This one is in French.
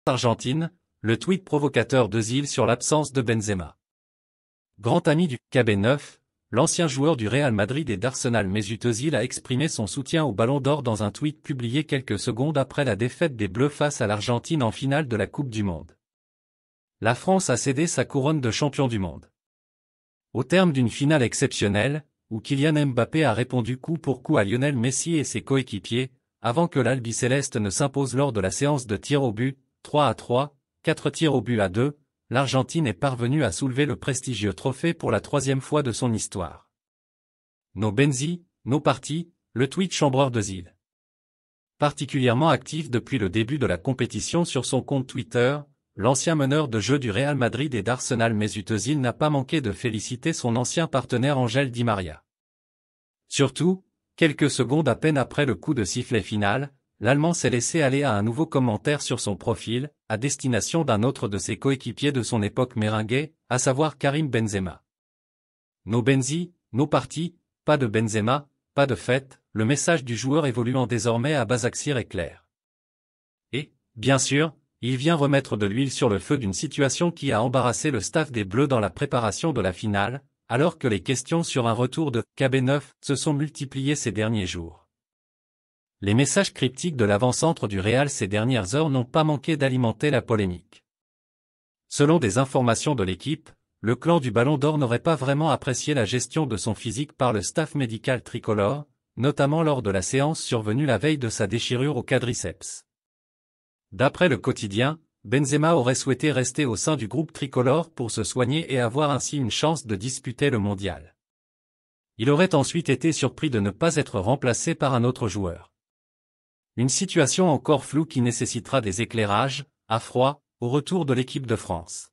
Argentine, le tweet provocateur d'Özil sur l'absence de Benzema. Grand ami du KB9, l'ancien joueur du Real Madrid et d'Arsenal Mesut Özil a exprimé son soutien au Ballon d'Or dans un tweet publié quelques secondes après la défaite des Bleus face à l'Argentine en finale de la Coupe du Monde. La France a cédé sa couronne de champion du monde. Au terme d'une finale exceptionnelle, où Kylian Mbappé a répondu coup pour coup à Lionel Messi et ses coéquipiers, avant que l'Albiceleste ne s'impose lors de la séance de tirs au but, 3-3, 4 tirs au but à 2, l'Argentine est parvenue à soulever le prestigieux trophée pour la 3e fois de son histoire. No Benzi, no parti, le tweet chambreur d'Özil. Particulièrement actif depuis le début de la compétition sur son compte Twitter, l'ancien meneur de jeu du Real Madrid et d'Arsenal Mesut Özil n'a pas manqué de féliciter son ancien partenaire Ángel Di María. Surtout, quelques secondes à peine après le coup de sifflet final, l'Allemand s'est laissé aller à un nouveau commentaire sur son profil, à destination d'un autre de ses coéquipiers de son époque merengue, à savoir Karim Benzema. No Benzi, no parti, pas de Benzema, pas de fête, le message du joueur évoluant désormais à Basaksehir est clair. Et, bien sûr, il vient remettre de l'huile sur le feu d'une situation qui a embarrassé le staff des Bleus dans la préparation de la finale, alors que les questions sur un retour de KB9 se sont multipliées ces derniers jours. Les messages cryptiques de l'avant-centre du Real ces dernières heures n'ont pas manqué d'alimenter la polémique. Selon des informations de l'équipe, le clan du Ballon d'Or n'aurait pas vraiment apprécié la gestion de son physique par le staff médical tricolore, notamment lors de la séance survenue la veille de sa déchirure au quadriceps. D'après le quotidien, Benzema aurait souhaité rester au sein du groupe tricolore pour se soigner et avoir ainsi une chance de disputer le mondial. Il aurait ensuite été surpris de ne pas être remplacé par un autre joueur. Une situation encore floue qui nécessitera des éclairages, à froid, au retour de l'équipe de France.